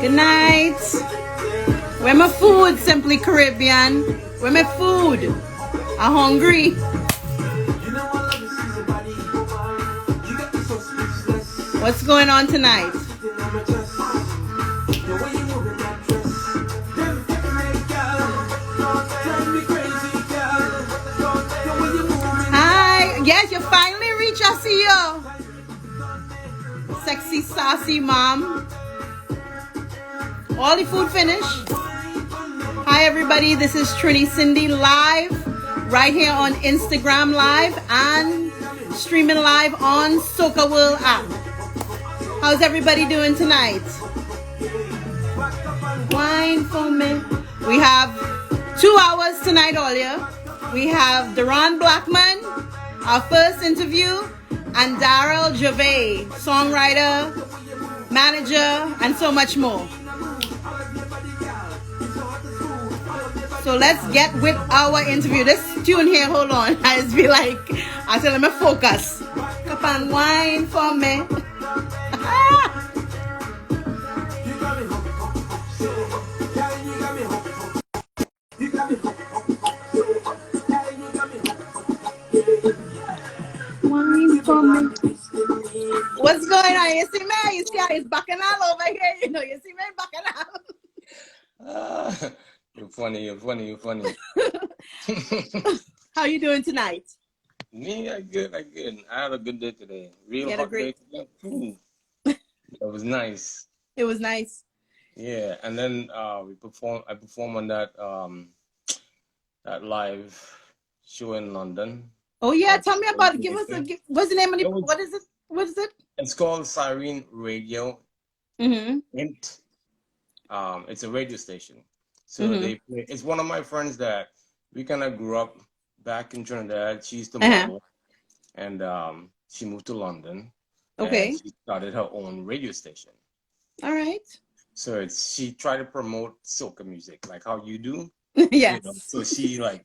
Good night. Where my food, Simply Caribbean? Where my food? I'm hungry. What's going on tonight? Hi. Yes, you finally reached. I see you. Sexy, saucy mom. All the food finished. Hi everybody, this is Trinicindy live right here on Instagram Live and streaming live on Soca World app. How's everybody doing tonight? Wine for me. We have 2 hours tonight, Olia. We have D.blackman, our first interview, and Daryl Gervais, songwriter, manager, and so much more. So let's get with our interview. This tune here, hold on. I just be like, I tell him to focus. Cup and wine for me. Wine for me. What's going on? You see me? You see how he's bacchanal over here? You know, you see me bacchanal? You're funny. How you doing tonight? Me, I good. I had a good day today. Real hot day today. Ooh. It was nice. It was nice. Yeah, and then I performed on that that live show in London. Oh yeah, tell me about it. What's the name of the? What is it? What is it? It's called Siren Radio. Didnt. It's a radio station. So it's one of my friends that we kind of grew up back in Trinidad. She's the model, and she moved to London. Okay. And she started her own radio station. All right. So she tried to promote soca music, like how you do. Yes. You know? So she like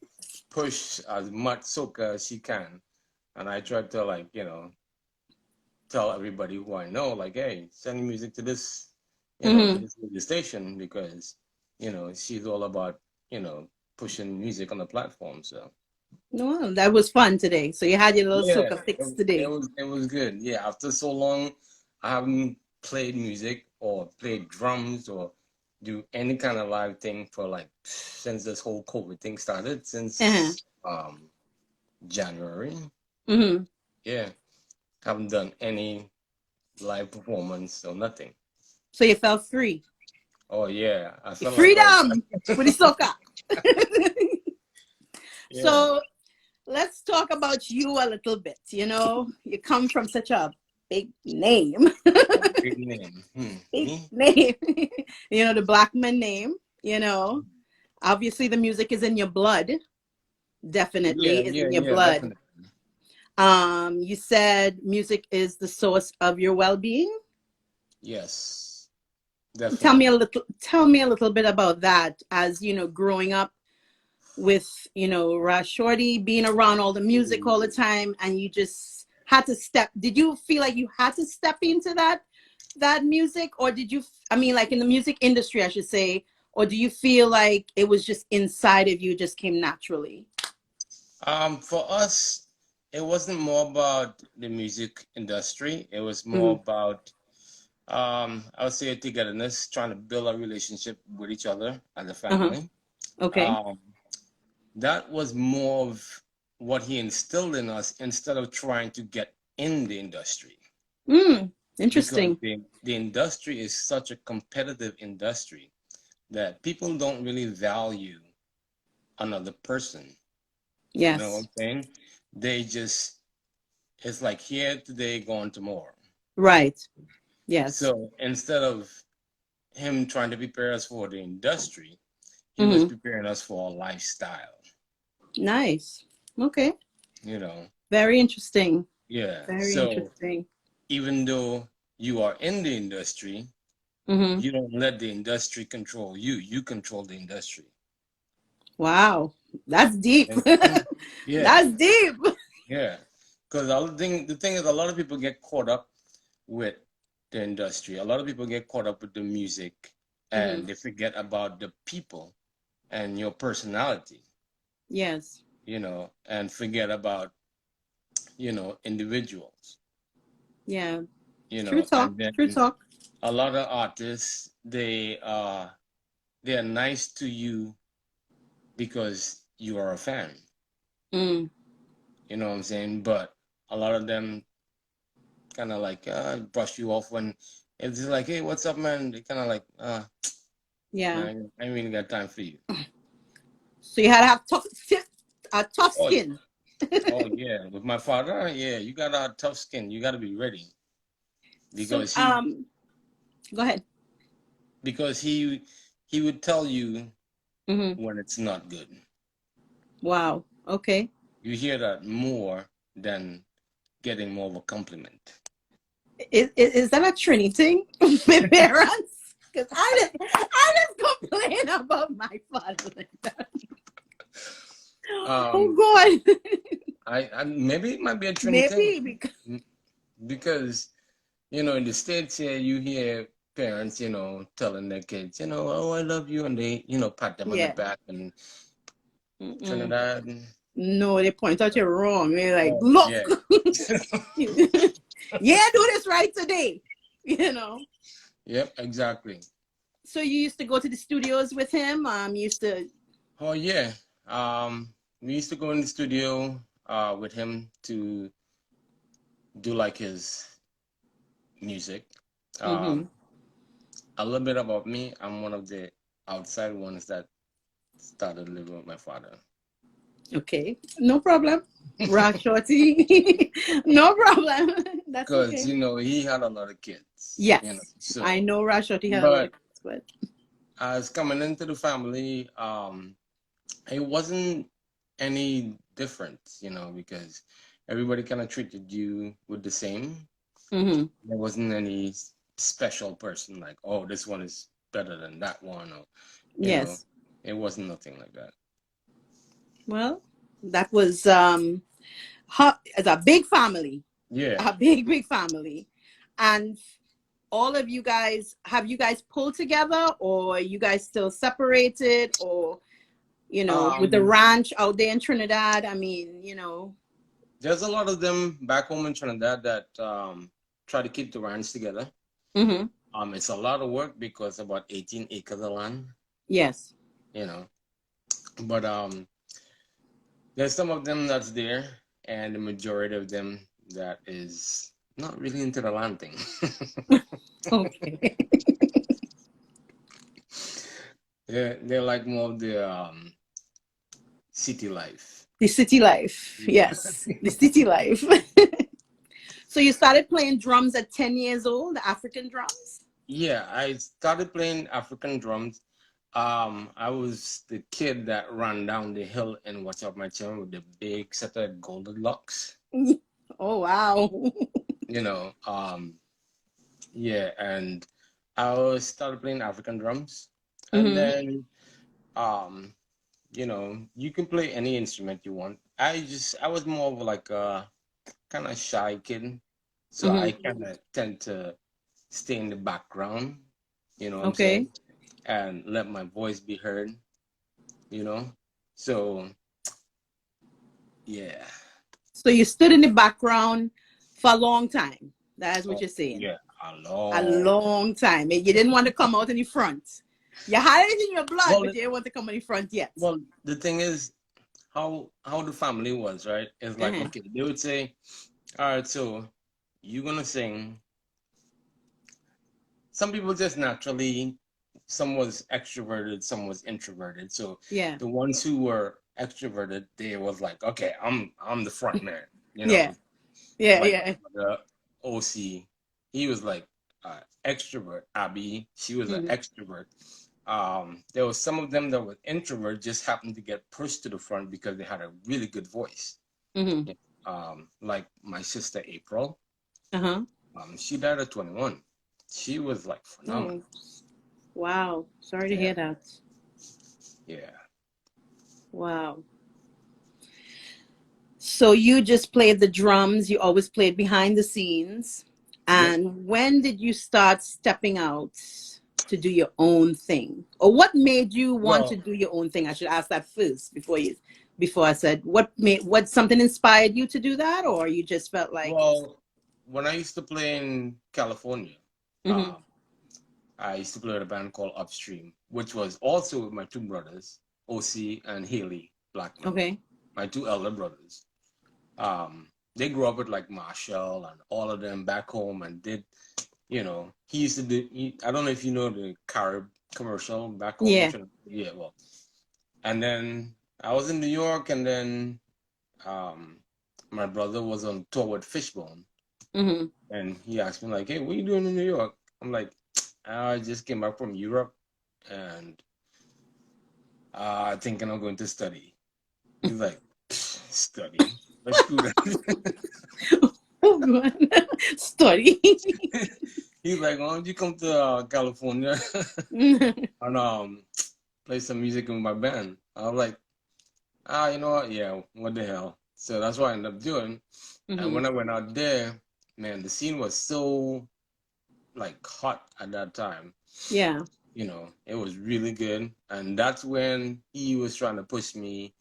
push as much soca as she can, and I tried to like tell everybody who I know, like, hey, send music to this, to this radio station because. She's all about, pushing music on the platform. So, no, that was fun today. So you had your little soca fix today. It was good. Yeah, after so long, I haven't played music or played drums or do any kind of live thing for like since this whole COVID thing started since January. Yeah, haven't done any live performance or nothing. So you felt free. Oh yeah, I felt freedom with the soca. Yeah. So let's talk about you a little bit. You come from such a big name. Big name. Big name. The Blackman name. Obviously the music is in your blood. Definitely is in your blood. Definitely. You said music is the source of your well-being. Yes. Definitely. Tell me a little bit about that as, growing up with, Shorty being around all the music all the time and you just had to did you feel like you had to step into that music or did you, like in the music industry, I should say, or do you feel like it was just inside of you, just came naturally? For us, it wasn't more about the music industry. It was more about I would say togetherness, trying to build a relationship with each other as a family. Okay. That was more of what he instilled in us instead of trying to get in the industry. Interesting. The industry is such a competitive industry that people don't really value another person. Yes. You know what I'm saying? It's like here today, gone tomorrow. Right. Yes. So instead of him trying to prepare us for the industry, he was preparing us for a lifestyle. Nice. Okay. Very interesting. Yeah. Very interesting. Even though you are in the industry, you don't let the industry control you. You control the industry. Wow. That's deep. Yeah. That's deep. Yeah. Because the thing is, a lot of people get caught up with the industry. A lot of people get caught up with the music and they forget about the people and your personality. Yes. And forget about, individuals, Yeah. True talk. and then True talk. a lot of artists, they're nice to you because you are a fan. Mm. You know what I'm saying? But a lot of them kind of like brush you off when it's just like, hey, what's up, man? They kind of like, Yeah. man, I ain't really got time for you. So you had to have a tough Oh, skin. oh yeah, with my father, yeah, you got a tough skin. You got to be ready So because go ahead. he would tell you Mm-hmm. when it's not good. Wow. Okay. You hear that more than getting more of a compliment. Is that a Trini thing with parents? Because I just complain about my father like that. Oh God. I maybe it might be a Trini Maybe thing because because in the States here you hear parents telling their kids oh, I love you, and they pat them on the yeah. back, and Mm-mm. Trinidad. No, they point out you're wrong. They're like, Oh look, yeah. yeah, do this right today. Yep, exactly. So you used to go to the studios with him. You used to. Oh yeah. We used to go in the studio with him to do like his music. Mm-hmm. A little bit about me. I'm one of the outside ones that started living with my father. Okay, no problem. Rock shorty, no problem. That's Because okay. he had a lot of kids. Yes, I So know Rock shorty had a lot of but kids, but as coming into the family, it wasn't any different, because everybody kind of treated you with the same. mm-hmm. There wasn't any special person like, oh, this one is better than that one, or Yes. it wasn't nothing like that. Well, that was it's a big family, Yeah. a big family, and all of you guys, have you guys pulled together, or you guys still separated, or with the Um, ranch out there in Trinidad? I mean, there's a lot of them back home in Trinidad that try to keep the ranch together. mm-hmm. It's a lot of work because about 18 acres of land, Yes. you know. But there's some of them that's there, and the majority of them that is not really into the land thing. Okay. They're like more of the city life. The city life. Yeah. Yes, the city life. So you started playing drums at 10 years old, the African drums? Yeah, I started playing African drums. I was the kid that ran down the hill and watch out my children with the big set of golden locks. Oh, wow. You know, yeah, and I started playing African drums, and Mm-hmm. then you can play any instrument you want. I was more of like a kind of shy kid, so I Mm-hmm. kind of tend to stay in the background, you know what I'm Okay. saying, and let my voice be heard, you know. So yeah. So you stood in the background for a long time. That's what Oh you're saying. yeah, A hello. long time. And you didn't want to come out in the front. You had it in your blood, Well, but you didn't want to come in the front yet. well, the thing is, how the family was, right? It's like, Uh-huh. okay, they would say, all right, so you're gonna sing. Some people just naturally, some was extroverted, some was introverted. So Yeah. the ones who were extroverted, they was like, okay, I'm the front man, Yeah. Yeah. like Yeah. the OC, he was like extrovert. Abby, she was an Mm-hmm. extrovert. There was some of them that were introvert, just happened to get pushed to the front because they had a really good voice. Mm-hmm. Like my sister April, Uh-huh. she died at 21. She was like phenomenal. Oh, wow. Sorry to Yeah, hear that. yeah. Wow. So you just played the drums, you always played behind the scenes. Yep. And when did you start stepping out? to do your own thing? Or what made you want to Well, do your own thing? I should ask that first before I said what something inspired you to do that, or you just felt like. well, when I used to play in California, Hmm. um, I used to play with a band called Upstream, which was also with my two brothers, OC and Haley Blackman, Okay. my two elder brothers. They grew up with like Marshall and all of them back home and did, he used to do, I don't know if you know the Carib commercial back home in Yeah. Trinidad. Yeah, well, and then I was in New York and then um, my brother was on tour with Fishbone Hmm. and he asked me like, hey, what are you doing in New York? I'm like, I just came back from Europe and thinking I'm going to study. He's like, study? Let's do that. Oh God. Story. He's like, why don't you come to California Hmm. and play some music with my band? I was like, you know what? Yeah, what the hell? So that's what I ended up doing. And when I went out there, man, the scene was so like hot at that time. Yeah. It was really good. And that's when he was trying to push me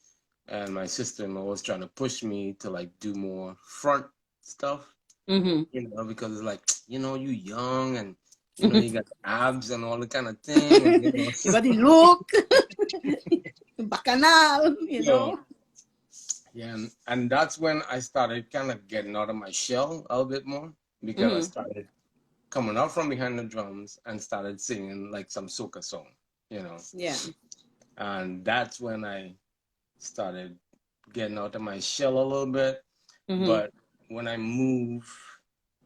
and my sister-in-law was trying to push me to like do more front stuff, Hmm. because it's like, you young and you got abs and all the kind of thing and You got the look, bacchanal, yo, yeah, and that's when I started kind of getting out of my shell a little bit more because I Hmm. started coming out from behind the drums and started singing like some soca song, you know. Yeah. And that's when I started getting out of my shell a little bit. Hmm. But when I moved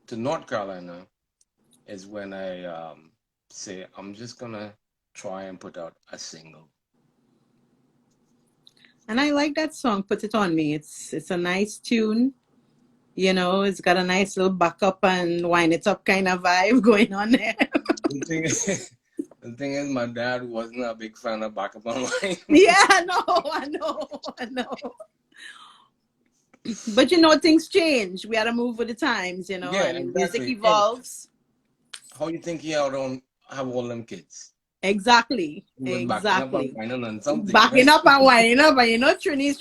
to North Carolina is when I say I'm just gonna try and put out a single. And I like that song, Put It On Me. It's a nice tune. It's got a nice little back up and wind it up kind of vibe going on there. The thing is, the thing is, my dad wasn't a big fan of backup online. Yeah, I know. But things change. We had to move with the times, Yeah, and music exactly. Hey, evolves. how you think he out on have all them kids? Exactly. He was backing up and Exactly. whining on something, Backing right? up and winding up, and Trinice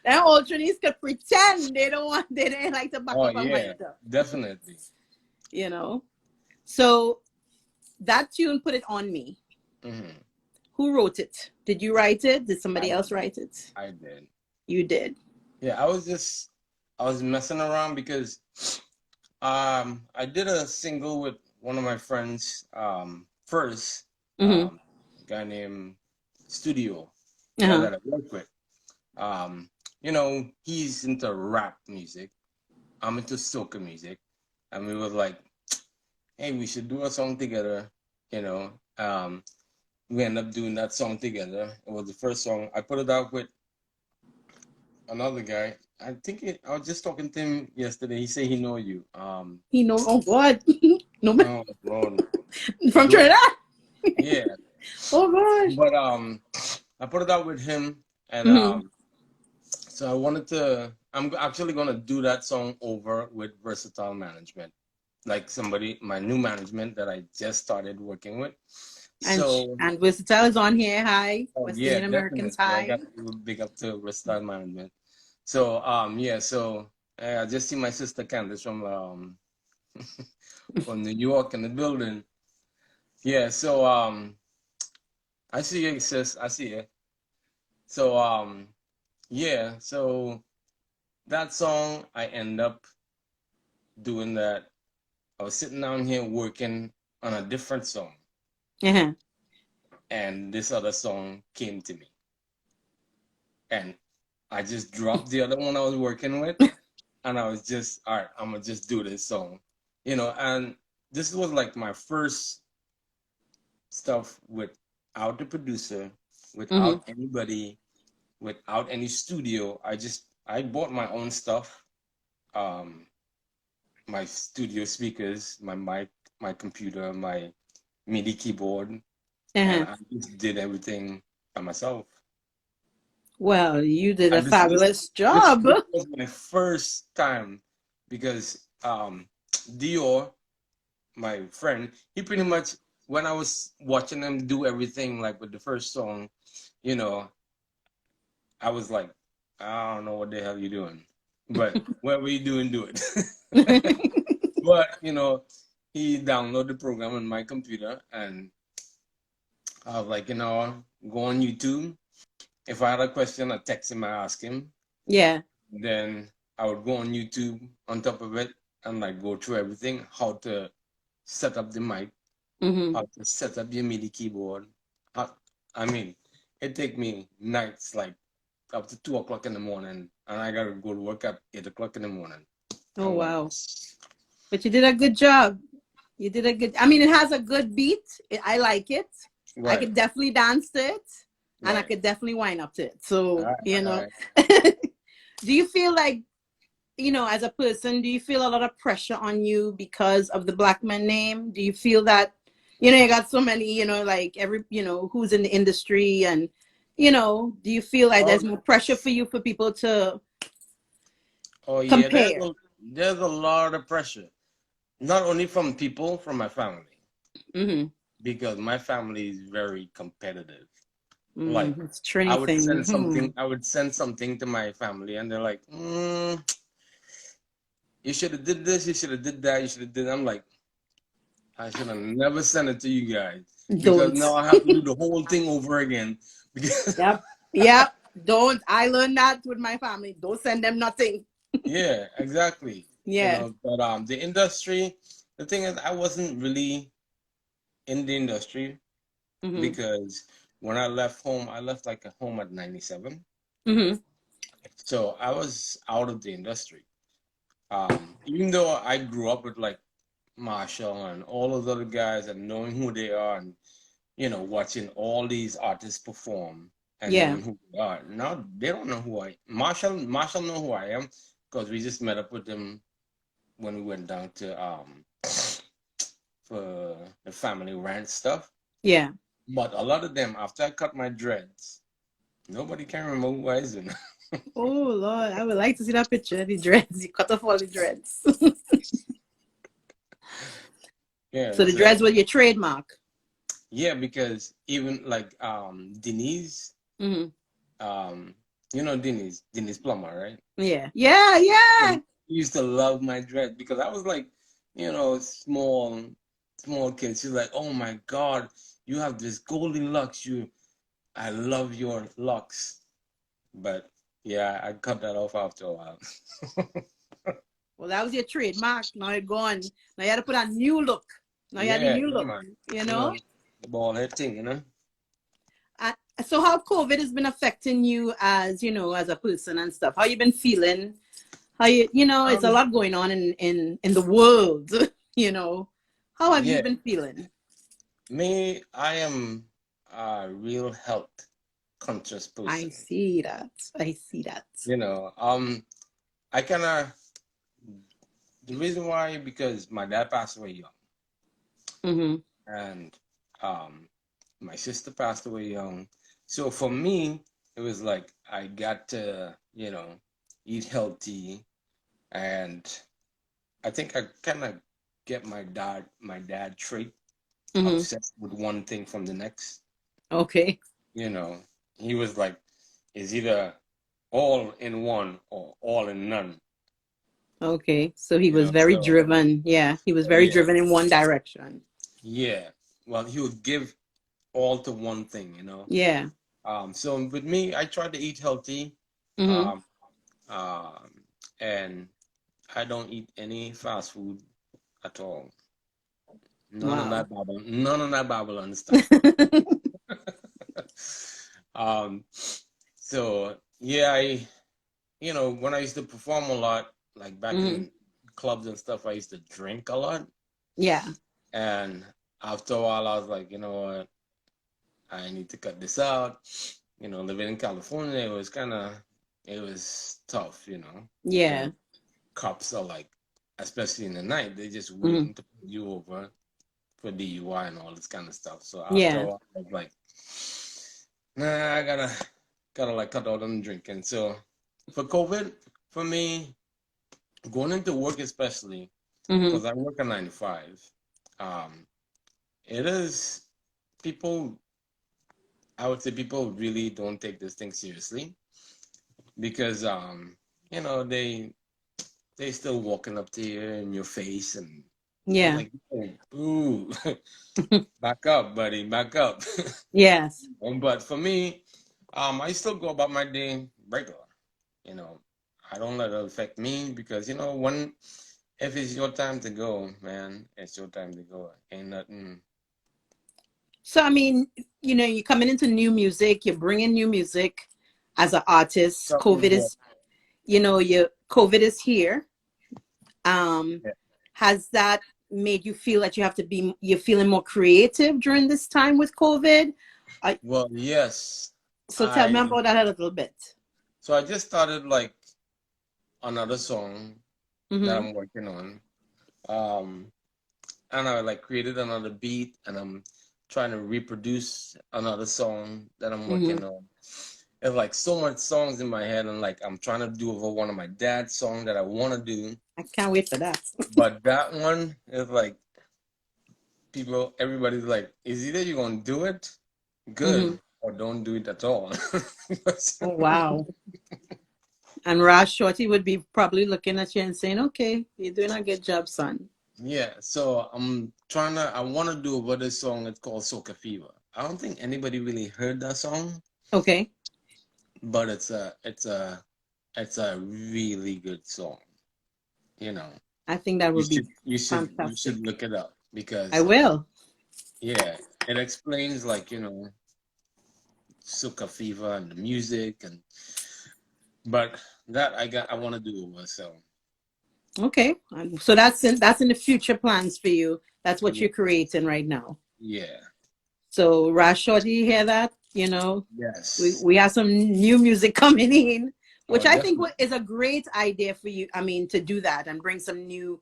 that old Trinice could pretend they didn't like to back Oh up and yeah, wind up, definitely. you know. So that tune, Put It On Me. Hmm. Who wrote it? Did you write it? Did somebody I else write it? I did. You did. Yeah, I was messing around because I did a single with one of my friends first, Mm-hmm. a guy named Studio, a guy Uh-huh. that I work with. Um, he's into rap music. I'm into soca music. And we were like, hey, we should do a song together, you know. We ended up doing that song together. It was the first song. I put it out with another guy. I was just talking to him yesterday. He said he know you. He know. Oh God. No man Oh Lord. from Trinidad. Yeah. Oh gosh. But I put it out with him and Mm-hmm. so I wanted to I'm actually gonna do that song over with Versatile Management. Like my new management that I just started working with. And So and Versatile is on here. Hi, oh West yeah, Indian Americans. definitely. I Hi. got to do a big up to Versatile Management. So yeah, so I just see my sister Candace from New York in the building. Yeah, so I see you, sis. I see you. So yeah, so that song I end up doing that. I was sitting down here working on a different song, Uh-huh. and this other song came to me, and I just dropped the other one I was working with, and I was just, all right, I'm gonna just do this song, and this was like my first stuff without the producer, Mm-hmm. without anybody, without any studio. I bought my own stuff, um, my studio speakers, my mic, my computer, my MIDI keyboard, and Uh-huh. I just did everything by myself. Well, you did a And fabulous this job. was my first time because Dior, my friend, he pretty much when I was watching them do everything, like with the first song, you know, I was like, I don't know what the hell you're doing, but whatever you doing, do it. But you know, he downloaded the program on my computer, and I was like, you know, go on YouTube. If I had a question, I text him, I ask him. Yeah. Then I would go on YouTube on top of it and like go through everything, how to set up the mic, how to set up your MIDI keyboard. I mean, it take me nights like up to 2 o'clock in the morning, and I gotta go to work at 8 o'clock in the morning. Oh, I'm like, wow. But you did a good job. You did a good, I mean, it has a good beat. I like it. I right, could definitely dance to it, and I right. could definitely wind up to it. So, All you know, right. do you feel like, you know, as a person, do you feel a lot of pressure on you because of the Blackman name? Do you feel that, you know, you got so many, you know, like every, you know, who's in the industry, and, you know, do you feel like Oh, there's more pressure for you for people to oh yeah, compare? there's a lot of pressure, not only from people, from my family, because my family is very competitive. Like, It's Trini thing. I would send something to my family, and they're like, you should have did this, you should have did that, you should have did. I'm like, I should have never sent it to you guys, because Don't. now I have to do the whole thing over again. Because Yep. Yep. Don't. I learned that with my family. Don't send them nothing. yeah, exactly. You Yeah. know, but the industry, the thing is, I wasn't really in the industry because when I left home, I left like a home at 97. So I was out of the industry. Even though I grew up with like Marshall and all those other guys and knowing who they are, and you know, watching all these artists perform and Yeah. knowing who they are. Now they don't know who I Marshall know who I am, because we just met up with them when we went down to for the family rant stuff. Yeah. But a lot of them, after I cut my dreads, nobody can remember who I is. Oh Lord, I would like to see that picture. The dreads. You cut off all the dreads. Yeah, So the dreads were your trademark. yeah, because even like Denise, you know Denise Plummer, right? Yeah. Yeah. Yeah. She used to love my dread because I was like, you know, small kid. She's like, oh my God, you have this golden locks. I love your locks. But yeah, I cut that off after a while. Well, that was your trademark. Now you're gone. Now you had to put on new look. Now you had a Yeah, new look. man. You know? The ball head thing, you know? So how COVID has been affecting you as, you know, as a person and stuff? How you been feeling? How you know, it's a lot going on in the world, you know. How have you been feeling? Me, I am a real health conscious person. I see that. I see that. You know, I kind of, the reason why, because my dad passed away young. And my sister passed away young. So for me, it was like I got to, you know, eat healthy, and I think I kind of get my dad trait, obsessed with one thing from the next. Okay. You know, he was like, is either all in one or all in none. Okay. So he was very driven. Yeah. He was very driven in one direction. Yeah. Well, he would give all to one thing, you know. Yeah. So with me, I try to eat healthy. And I don't eat any fast food at all. None of that Babylon stuff. So yeah, you know, when I used to perform a lot, like back in clubs and stuff, I used to drink a lot. Yeah. And after a while, I was like, you know what, I need to cut this out. You know, living in California, it was tough, you know. Yeah. Cops are like, especially in the night, they just waiting to pull you over for DUI and all this kind of stuff. So after a while, I was like, nah, I gotta like cut out on drinking. So for COVID, for me, going into work especially, because I work at 9 to 5, it is people. I would say people really don't take this thing seriously because you know they still walking up to you in your face and I'm Yeah. like, oh, ooh, back up, buddy, back up. Yes. But for me, I still go about my day regular. You know, I don't let it affect me because you know when if it's your time to go, man, it's your time to go. Ain't nothing. So I mean, you're coming into new music, you're bringing new music as an artist. Something's COVID wrong. is, your COVID is here. Um, Yeah. has that made you feel that you're feeling more creative during this time with COVID? Uh, Well, yes, so tell me I. about that a little bit. So I just started like another song that Mm-hmm. I'm working on. Um, and I like created another beat and I'm trying to reproduce another song that I'm Mm-hmm. working on. There's like so much songs in my head and like I'm trying to do over one of my dad's songs that I want to do. I can't wait for that. But that one is like everybody's like, is either you're gonna do it Mm-hmm. good or don't do it at all. Oh wow. And Raj Shorty would be probably looking at you and saying, "Okay, you're doing a good job, son." Yeah, so I want to do over this song. It's called Soca Fever. I don't think anybody really heard that song, Okay. but it's a really good song. You know, I think that you would be should you should fantastic. look it up I because will. yeah, it explains like Soca Fever and the music but that I want to do over so Okay. So that's in the future plans for you. That's what yeah you're creating right now. yeah So Raj Shorty, you hear that? We yes we have some new music coming in, oh which I think definitely is a great idea for you. I mean, to do that and bring some new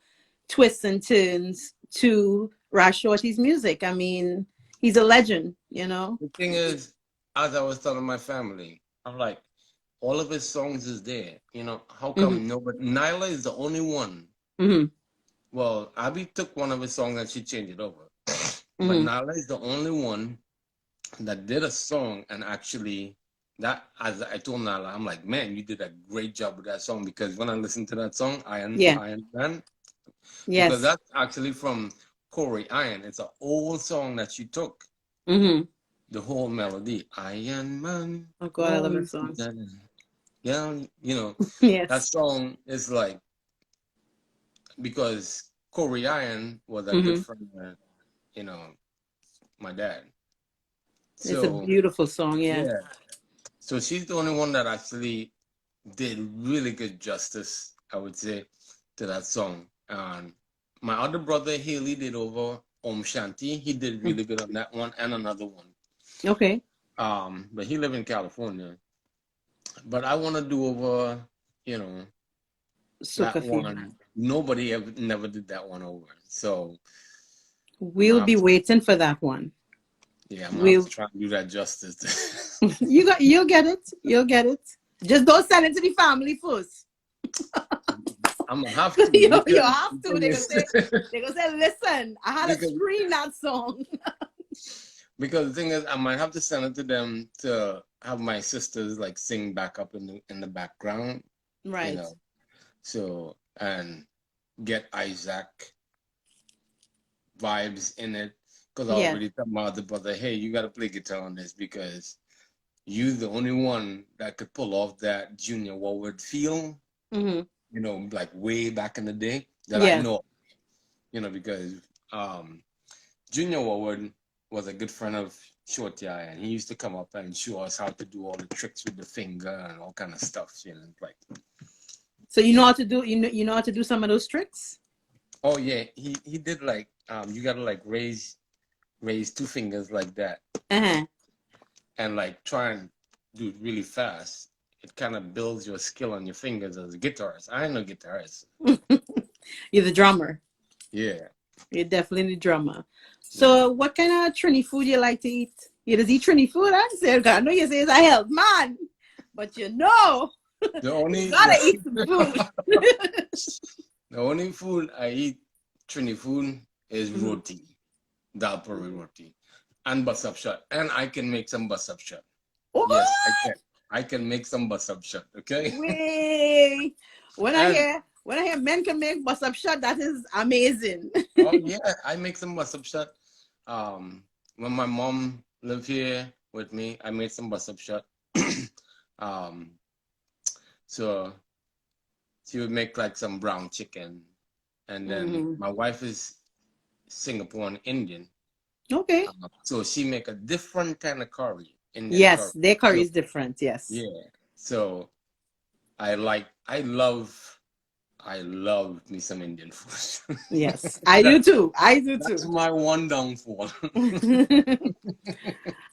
twists and turns to Raj Shorty's music. I mean, he's a legend. the thing is as I was telling my family I'm like all of his songs is there how Hmm. come nobody Nyla is the only one Hmm. well Abby took one of his songs and she changed it over but Hmm. Nyla is the only one that did a song and actually that as I told Nala, I'm like, man, you did a great job with that song because when I listened to that song, Yeah. Iron Man, because Yes. that's actually from Corey Iron. It's an old song that she took Hmm. the whole melody. Iron Man, Oh God, I love that going song. together. Yeah, that Yes. song is like because Corey Iron was a good Hmm. friend of, you know, my dad. It's a So beautiful song. Yeah. yeah. So she's the only one that actually did really good justice, I would say, to that song. And my other brother Haley did over Om Shanti. He did Mm. really good on that one and another one. Okay. But he live in California. But I want to do over, you know, that Soca Fever. one. Nobody ever never did that one over. So I'm gonna We'll have be to, waiting for that one. yeah, I'm gonna have to We'll. try and do that justice. You'll get it. You'll get it. Just don't send it to the family first. I'm gonna have to You because have the to. thing is, They're gonna say, listen, I had to because scream that song. Because the thing is, I might have to send it to them to have my sisters like sing back up in the background, you Right. know. So and get Isaac vibes in it. Because I Yeah. already told my other brother, hey, you gotta play guitar on this because you the only one that could pull off that Junior Woodward feel, Hmm. like way back in the day that I Yeah. know, because Junior Woodward was a good friend of Shorty, and he used to come up and show us how to do all the tricks with the finger and all kind of stuff. Like So you know how to do you know how to do some of those tricks? oh yeah, he did like you gotta like raise two fingers like that Uh-huh. and like try and do it really fast. It kind of builds your skill on your fingers as a guitarist. I ain't no guitarist. You're the drummer. Yeah, You're definitely the drummer. yeah. So what kind of Trini food you like to eat? You just eat Trini food? I say, God, I know you say it's a health man, but The you only gotta eat some food. the only food I eat Trini food is Mhm. roti. dal puri roti, and bus up shot. And I can make some bus up shot. What? Yes, I can. I can make some bus up shot. Okay. Way. And When I hear men can make bus up shot, that is amazing. oh yeah, I make some bus up shot. When my mom lived here with me, I made some bus up shot. um, so she would make like some brown chicken, and then my wife is Singaporean Indian, Okay. so she make a different kind of curry, Indian curry. Yes, their curry So is different. Yes. yeah, so I love me some Indian food. Yes. I do That too. I do that's too. my one downfall.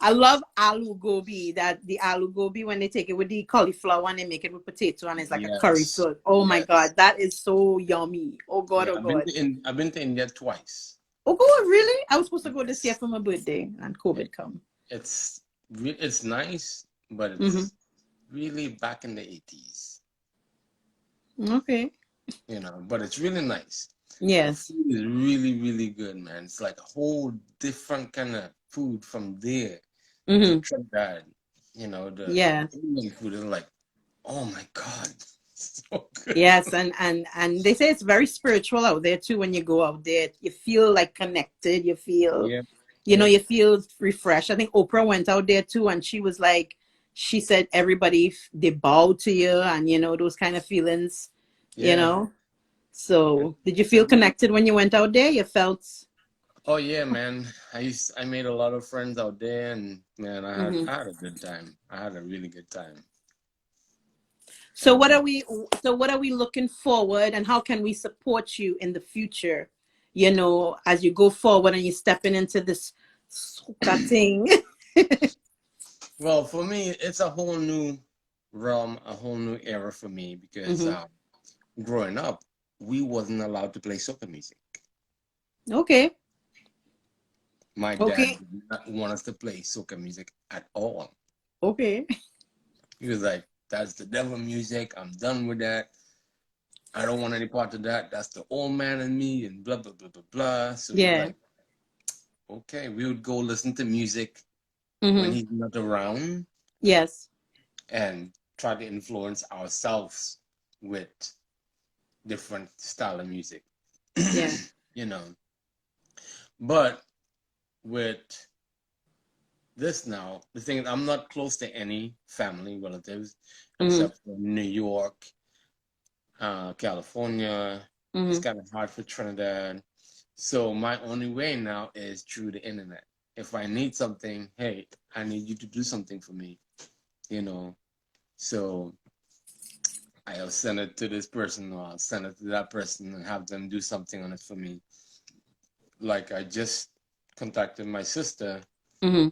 I love aloo gobi. That the aloo gobi when they take it with the cauliflower and they make it with potato and it's like a curry Yes, sauce. Oh my yes, God, that is so yummy. Oh God, yeah. oh God. I've been to India twice. Oh God, really? I was supposed to go this year Yes, for my birthday and COVID it, come. it's nice, but Mm-hmm. it's really back in the 80s, Okay. but it's really nice. The Yes. food is really, really good, man. It's like a whole different kind of food from there to Mm-hmm. Trinidad. The Yeah. Indian food is like, oh my God, so good. Yes, and they say it's very spiritual out there too. When you go out there, you feel like connected. You feel, Yep, you yep, feel refreshed. I think Oprah went out there too, and she was like, she said everybody they bow to you, and those kind of feelings. You yeah. know. It, So, did you it feel really, connected when you went out there? You felt. oh yeah, man. I made a lot of friends out there, and man, Hmm. I had a good time. I had a really good time. So what And are we? So what are we looking forward, and how can we support you in the future? As you go forward and you're stepping into this soca thing. well, for me, it's a whole new realm, a whole new era for me because Hmm. growing up, we wasn't allowed to play soca music. Okay. My dad Okay. did not want us to play soca music at all. Okay. He was like, "That's the devil music. I'm done with that. I don't want any part of that. That's the old man in me," and blah blah blah blah blah. So we're Yeah. like, okay, we would go listen to music when Hmm. he's not around Yes. and try to influence ourselves with different style of music. Yeah. you know. But with this now, the thing is, I'm not close to any family relatives Hmm. except for New York, California. It's Hmm. kind of hard for Trinidad. So my only way now is through the internet. If I need something, hey, I need you to do something for me, you know. So I'll send it to this person or I'll send it to that person and have them do something on it for me. Like I just contacted my sister Hmm.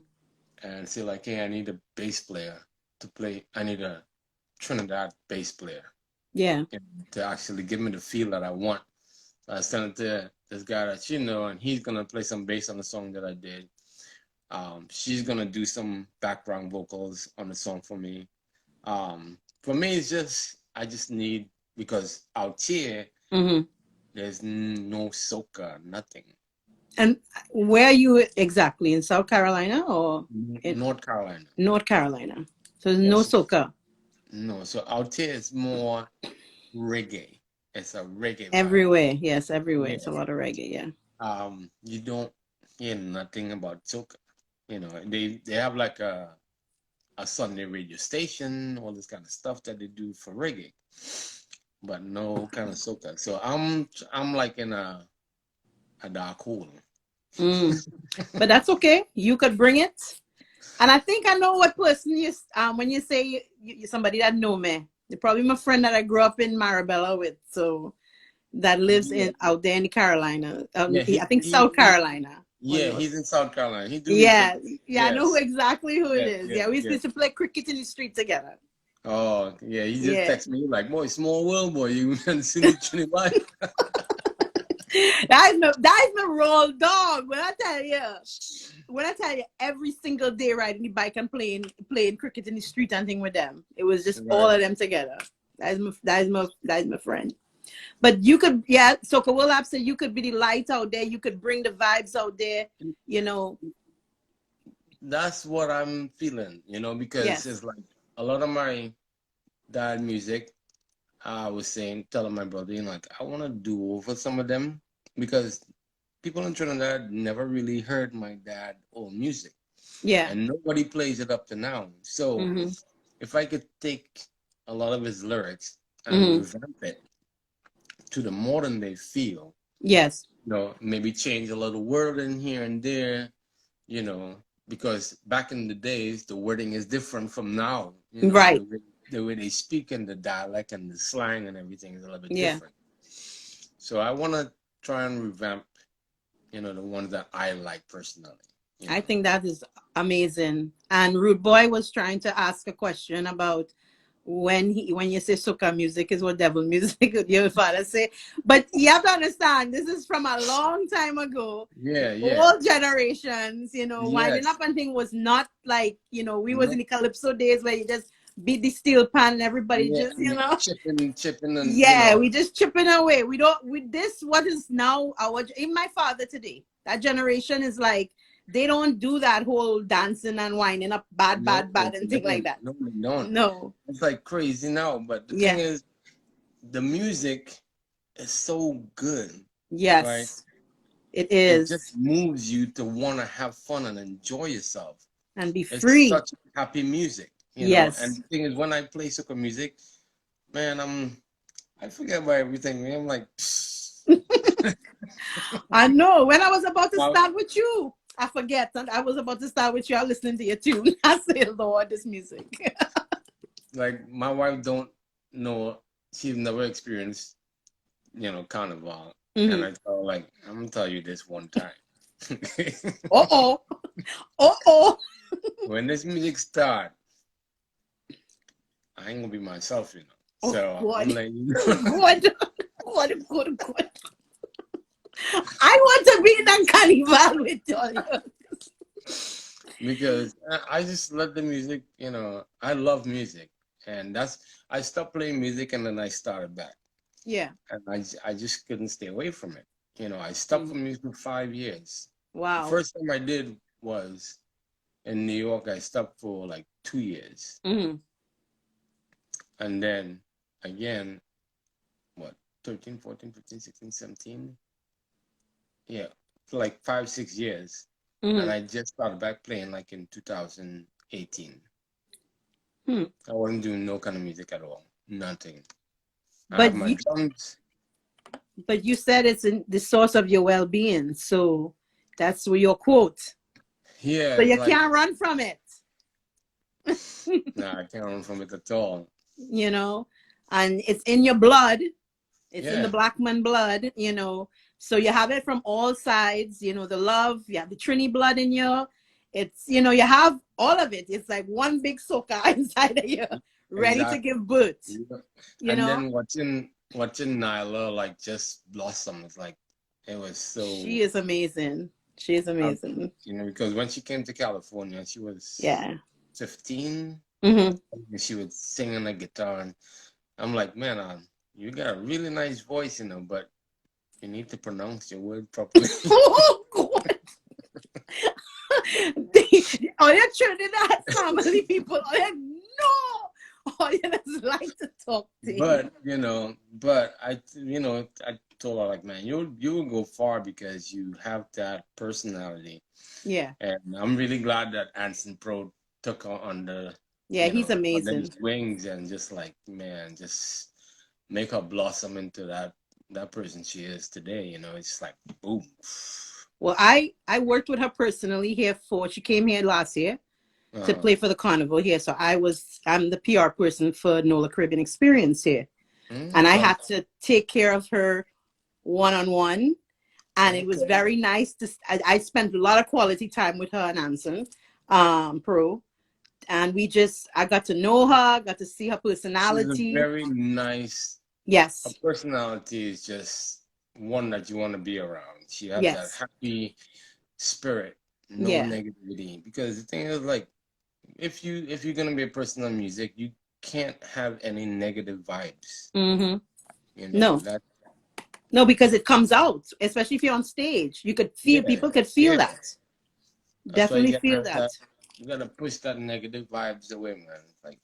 and say like, hey, I need a bass player to play. I need a Trinidad bass player Yeah. to actually give me the feel that I want. So I sent it to this guy that you know, and he's gonna play some bass on the song that I did. She's gonna do some background vocals on the song for me. For me, it's just I just need because out here Hmm. there's no soca, nothing. And where are you exactly, in South Carolina or in North Carolina. North Carolina? So there's no Yes. soca No. So out here it's more reggae. It's a reggae vibe. everywhere. Yes, everywhere. Yeah. It's a lot of reggae. Yeah. You don't hear nothing about soca. They have like a Sunday radio station, all this kind of stuff that they do for reggae, but no kind of soca. So I'm like in a dark hole. Mm. But that's okay. You could bring it. And I think I know what person you when you say you somebody that know me. You're probably my friend that I grew up in Marabella with, so that lives Yeah, in out there in Carolina. yeah, I think South Carolina or yeah, North. he's in South Carolina. He do music. Yeah, yeah, I know Yes, exactly who it yes, is. yes, Yeah, we yes. used to play cricket in the street together. Oh, yeah, he just Yeah. texted me like, boy, small world, boy. You in Cindy Trinidad. That is my roll dog. When I tell you every single day riding the bike and playing cricket in the street and thing with them. It was just all Right. of them together. That is my friend. But you could, yeah. So Kawilap said you could be the light out there. You could bring the vibes out there. You know. That's what I'm feeling, because Yes. it's like a lot of my dad music. I was saying, telling my brother, like I want to do over some of them because people in Trinidad never really heard my dad old music, Yeah. and nobody plays it up to now. So Mm-hmm. if I could take a lot of his lyrics and Mm-hmm. revamp it to the modern day feel, Yes. maybe change a little word in here and there, because back in the days the wording is different from now. Right. The way they speak and the dialect and the slang and everything is a little bit Yeah. different. So I want to try and revamp, the ones that I like personally. I think that is amazing. And Rude Boy was trying to ask a question about when you say soca music is what devil music your father say. But you have to understand, this is from a long time ago. Yeah, yeah. All generations, winding Yes. up and thing was not like, we was No. in the calypso days where you just beat the steel pan and everybody Yeah, just, and chipping, and yeah, we just chipping away. We don't with this what is now our in my father today. That generation is like they don't do that whole dancing and winding up bad, no, bad, bad and they thing like don't. that. No, they don't. No. It's like crazy now. But the thing Yeah. is, the music is so good, right? Yes. It It just is. moves you to want to have fun and enjoy yourself. And be It's free. such happy music. And Yes. the thing is, when I play soca music, man, I forget about everything. Man. I'm like, I know. When I was about to wow. start with you, I forget. And I was about to start with you. I listening to your tune. I say, Lord, this music. Like my wife don't know. She's never experienced, carnival. And Mm-hmm. I tell her, like, I'm gonna tell you this one time. Uh-oh. Uh-oh. When this music start, I ain't gonna be myself. Oh, So I'm God. letting you know. Good. Good, good, good. I want to be in a carnival with you. Because I just let the music, I love music. And I stopped playing music and then I started back. Yeah. And I just couldn't stay away from it. I stopped Mm. from music for 5 years. The Wow. first time I did was in New York. I stopped for like 2 years. Mm-hmm. And then again, what, 13, 14, 15, 16, 17? Yeah, for like 5, 6 years. And Mm-hmm. I just started back playing like in 2018. Hmm. I wasn't doing no kind of music at all. Nothing. I have But my you, drums. but you said it's in the source of your well-being, so that's your quote. Yeah, So it's you like, can't run from it. nah, I can't run from it at all. And it's in your blood. It's in the Yeah, Blackman blood. So you have it from all sides. The love. You have the Trini blood in you. It's you have all of it. It's like one big soca inside of you, ready to exactly. give birth. Yeah. You And know. then watching Nyla like just blossom. It's like it was She so is amazing. She is happy, amazing. because when she came to California, she was Yeah. 15. Mm-hmm. And she was singing the guitar, and I'm like, man, you got a really nice voice, but you need to pronounce your word properly. Oh God. All your Trinidad family people, all you just like to talk to you. But I told her, like, man, you will go far because you have that personality, Yeah. and I'm really glad that Anson Pro took her Yeah, he's under his amazing. wings, and just like, man, just make her blossom into that person she is today. It's like boom. Well, I worked with her personally here she came here last year to Uh-huh. play for the carnival here. So I'm the PR person for NOLA Caribbean Experience here. And I Okay. had to take care of her one-on-one. And it was Okay. very nice I spent a lot of quality time with her and Anson Pro. And I got to know her, got to see her She's a personality. very nice. Her Yes. personality is just one that you want to be around. She has that Yes. happy spirit, no Yeah. negativity. Because the thing is, like, if you're gonna be a person on music, you can't have any negative vibes. Mm-hmm. You know, No, that, no, because it comes out, especially if you're on stage. You could feel, yeah, people could feel yeah. that. That's why Definitely feel that. you gotta push that negative vibes away, man. Like,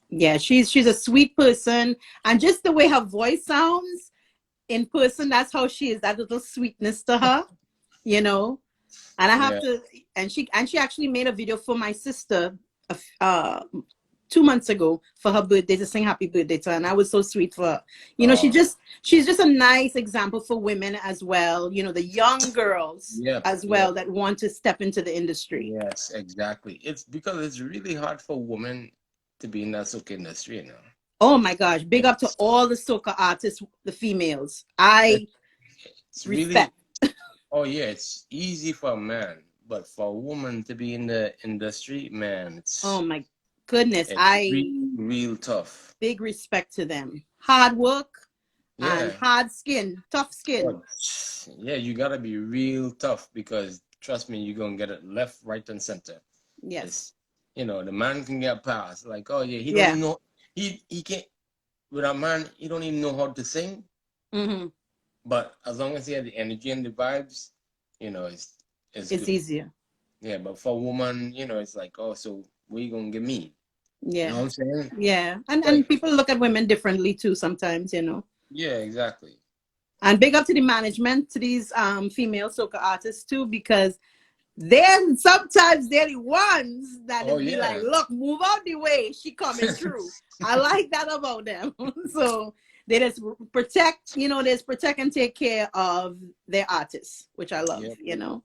Yeah, she's a sweet person, and just the way her voice sounds in person, that's how she is. That little sweetness to her, you know. And I have yeah. to, and she actually made a video for my sister, uh, 2 months ago for her birthday to sing happy birthday to her, and I was so sweet for her. You know, Oh, she's just a nice example for women as well. You know, the young girls yep, as yep. well that want to step into the industry. Yes, exactly. It's because it's really hard for women to be in that soca industry, you know. Oh my gosh! Big up to It's all the soca artists, the females. I it's respect. really, oh yeah, it's easy for a man, but for a woman to be in the industry, man, Oh my goodness! it's I real, real tough. big respect to them. Hard work and Yeah. hard skin, tough skin. Oh, yeah, you gotta be real tough because trust me, you're gonna get it left, right, and center. Yes. It's, you know, the man can get past. Like, oh yeah, he don't Yeah. even know, he can't, with a man, he don't even know how to sing. Mm-hmm. But as long as he had the energy and the vibes, you know, it's It's good. easier. Yeah, but for a woman, you know, it's like, oh, so what you gonna give me? You know Yeah. what I'm saying? Yeah. And Like, people look at women differently too sometimes, you know. yeah, exactly. And big up to the management, to these female soca artists too, because then sometimes they're the ones that Oh is be like, yeah. look, move out the way, she coming through. I like that about them. So they just protect, you know, they just protect and take care of their artists, which I love, Yep. you know.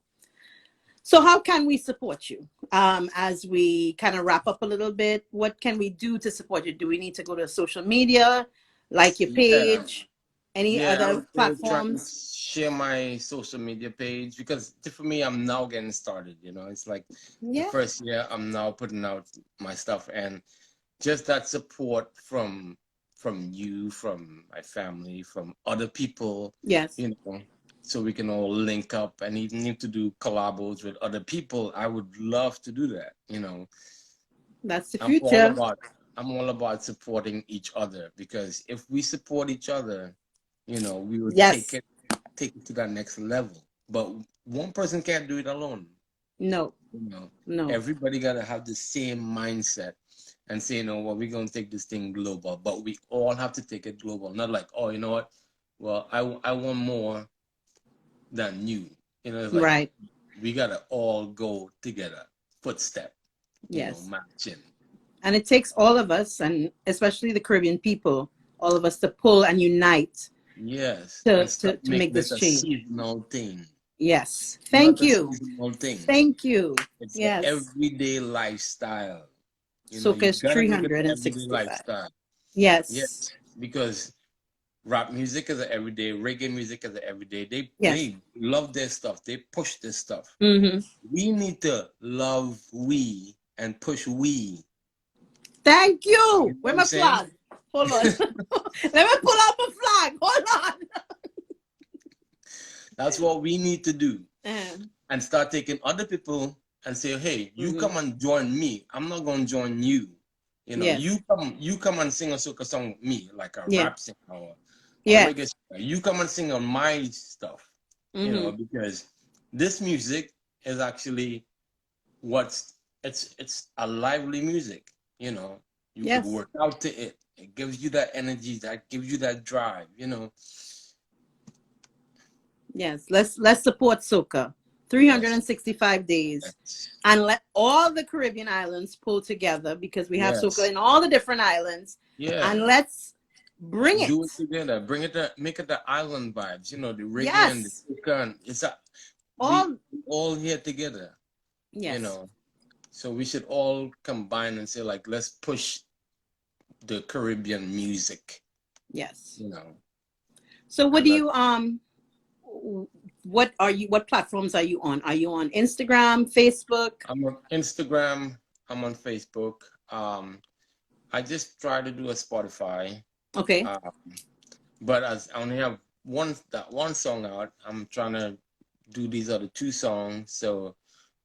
So how can we support you? As we kind of wrap up a little bit, what can we do to support you? Do we need to go to social media, like your Yeah. page, any Yeah, I'm other still trying to platforms? share my social media page because for me, I'm now getting started. You know, it's like the Yeah. first year I'm now putting out my stuff, and just that support from you, from my family, from other people, Yes. you know, so we can all link up and even need to do collabos with other people. I would love to do that. You know, That's the I'm all future. about I'm all about supporting each other because if we support each other, you know, we will Yes. take it to that next level. But one person can't do it alone. No. You know, No. everybody gotta have the same mindset and say, you know what, we're gonna take this thing global. But we all have to take it global. Not like, oh, you know what? Well, I want more than you. You know, it's like Right. we gotta all go together, footstep, you know, Yes. matching. And it takes all of us, and especially the Caribbean people, all of us to pull and unite Yes, to and to, stop to make making it this a change. seasonal thing. Yes. It's not Thank a you. seasonal thing. Thank you. It's the Yes. everyday lifestyle. You know, Soca you is gotta make it the everyday 365. lifestyle. Yes, Yes. because rap music is an everyday, reggae music is an everyday. Yes. They love their stuff. They push this stuff. Mm-hmm. We need to love we and push we. Thank You you. know what Where I'm my saying? flag? Hold on. Let me pull out my flag. Hold That's what we need to do. on. And start taking other people and say, hey, you Mm-hmm. come and join me. I'm not gonna join you. You know, Yes. you come and sing a soca song with me, like a Yeah. rap singer or a Yes. reggae singer. You come and sing on my stuff, you Mm-hmm. know, because this music is actually what's it's a lively music, you know. You could Yes. work out to it. It gives you that energy, that gives you that drive, you know. Yes. Let's support soca. Yes. 365 days. Yes. And let all the Caribbean islands pull together, because we have soca Yes. in all the different islands. Yeah. And let's bring it. Do it together. Bring it to make it the island vibes. You know, the reggae and the Yes. soca. And it's a we All all here together. You yes. know, so we should all combine and say like, let's push the Caribbean music. Yes. You know, So what and do that you what platforms are you on? Are you on Instagram, Facebook? I'm on Instagram. I'm on Facebook. I just try to do a Spotify. Okay. Um, but as I only have one song out, I'm trying to do these other two songs. So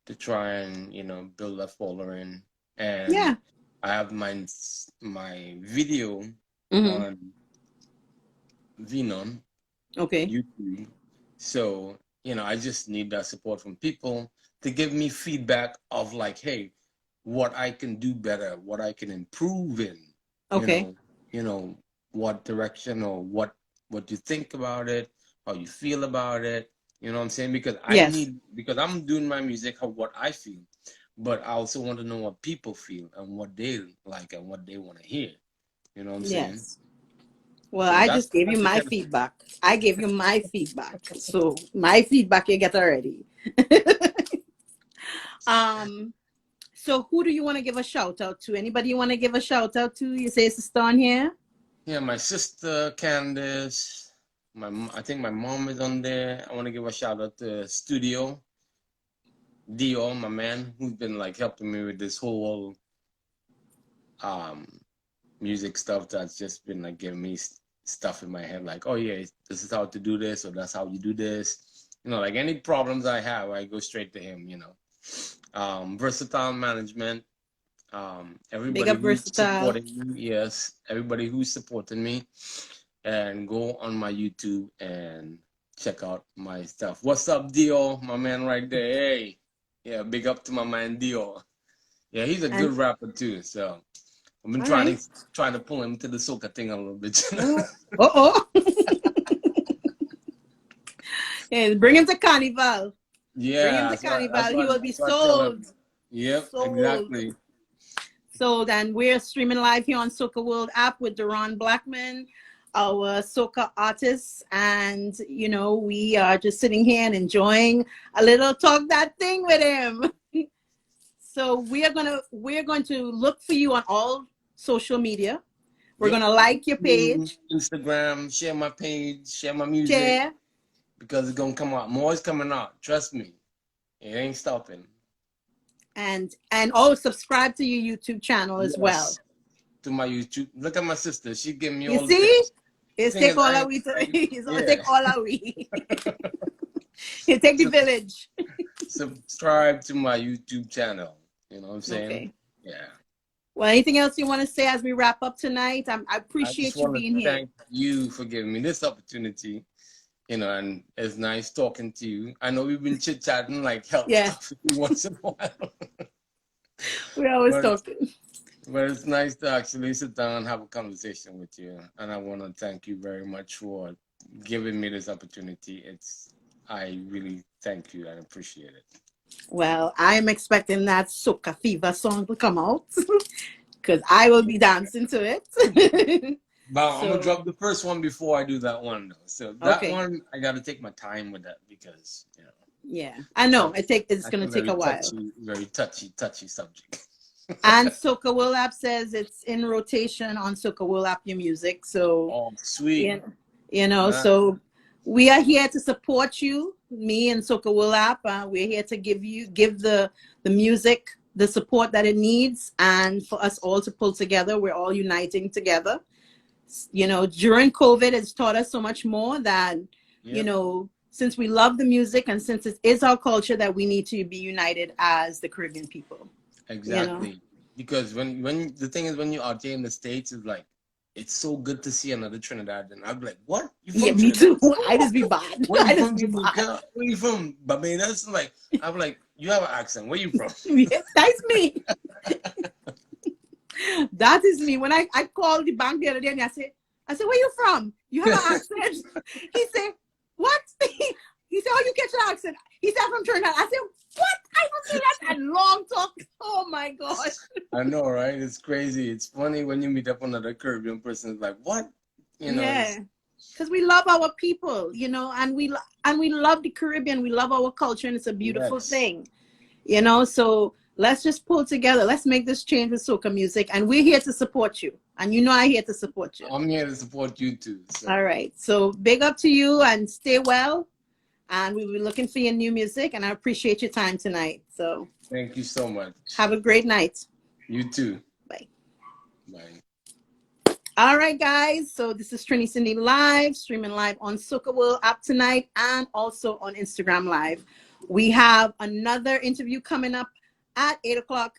to try and build a following, and Yeah. I have my video Mm-hmm. on Venom, Okay. YouTube. So, I just need that support from people to give me feedback of like, hey, what I can do better, what I can improve in, you Okay. know, you know, what direction or what you think about it, how you feel about it. You know what I'm saying? Yes. Because I'm doing my music how what I feel, but I also want to know what people feel and what they like and what they want to hear. You know what I'm saying? Yes. Well, So I just gave you that's the my kind of feedback. I gave you my feedback. So my feedback you get already. um, so who do you want to give a shout out to? Anybody you want to give a shout out to? You say sister on here? yeah, my sister Candace, I think my mom is on there. I want to give a shout out to Studio Dio, my man, who's been like helping me with this whole um music stuff. That's just been like giving me stuff in my head, like, oh yeah, this is how to do this, or that's how you do this. Like any problems I have, I go straight to him. Versatile management. Big Everybody up who's versatile. supporting me, yes, everybody who's supporting me, and go on my YouTube and check out my stuff. What's up, Dio, my man right there? Hey, yeah, big up to my man Dio. Yeah, he's a And good rapper too. So I've been all right. trying to pull him to the soca thing a little bit. Oh. Yeah, bring him to Carnival. Bring him Yeah, to Carnival. that's He what will be I tell sold. him. Yep, Sold. exactly. So then we're streaming live here on Soca World app with D.blackman, our Soca artist. And, we are just sitting here and enjoying a little talk that thing with him. So we're going to look for you on all social media. We're Yep. going to like your YouTube, page, Instagram, share my page, share my music, share, because it's gonna come out. More is coming out. Trust me, it ain't stopping. and subscribe to your YouTube channel as well. Yes, to my YouTube. Look at my sister. She giving me You all the see? tips. It's Thing take is, all our we it's all yeah. take all our we. You take the Sub- village. Subscribe to my YouTube channel. You know what I'm saying? Okay. Yeah. Well, anything else you want to say as we wrap up tonight? I I just appreciate you want to being here. thank you for giving me this opportunity. And it's nice talking to you. I know we've been chit chatting like health Yeah, stuff once in a while, we're always but talking. it's nice to actually sit down and have a conversation with you. And I want to thank you very much for giving me this opportunity. I really thank you and appreciate it. Well, I'm expecting that Soca Fever song to come out because I will be dancing to it. But I'm gonna So, drop the first one before I do that one though. So that okay. one I got to take my time with that because Yeah, I know. that's It's that's going a to take a while. very touchy subject. And Soca Will App says it's in rotation on Soca Will App Your Music. So, Oh, sweet. yeah, you know, Nah, so we are here to support you, me and Soca Will App. We're here to give the music the support that it needs, and for us all to pull together. We're all uniting together. During COVID, it's taught us so much more that, yep, since we love the music and since it is our culture, that we need to be united as the Caribbean people. You know. exactly. Because when the thing is when you're out here in the States, it's like it's so good to see another Trinidad, and I'm like, what? You Yeah, from me Trinidad? too. I just be bad. Where you I just from, be bad. Jamaica? Where you from, Barbados? Like, I'm like, you have an accent. Where you from? Yeah, that's me. That is me. When I called the bank the other day and I said, where you from? You have an accent. He said, what? He said, oh, you catch an accent. He said, I'm from Trinidad. I said, what? I don't say that. And long talk. Oh my gosh. I know, right? It's crazy. It's funny when you meet up another Caribbean person. It's like, what? Yeah. Because we love our people, and we love the Caribbean. We love our culture, and it's a beautiful yes, thing, So let's just pull together. Let's make this change with soca music, and we're here to support you. And I'm here to support you. I'm here to support you too. So. All right. So big up to you, and stay well. And we'll be looking for your new music. And I appreciate your time tonight. So Thank you so much. have a great night. You too. Bye. Bye. All right, guys. So this is Trinicindy Live, streaming live on Soca World app tonight and also on Instagram Live. We have another interview coming up at 8 o'clock.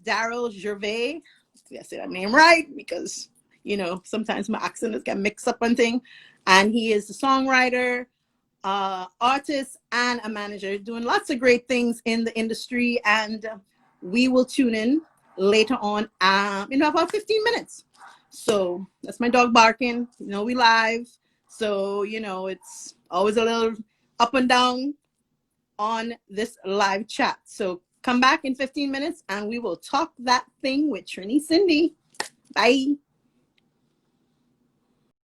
Daryl Gervais. Did I say that name right? Because You know, sometimes my accents get mixed up on thing. And he is a songwriter, artist, and a manager, doing lots of great things in the industry. And we will tune in later on in about 15 minutes. So that's my dog barking. You know, we live. So, you know, it's always a little up and down on this live chat. So come back in 15 minutes and we will talk that thing with Trinicindy. Bye.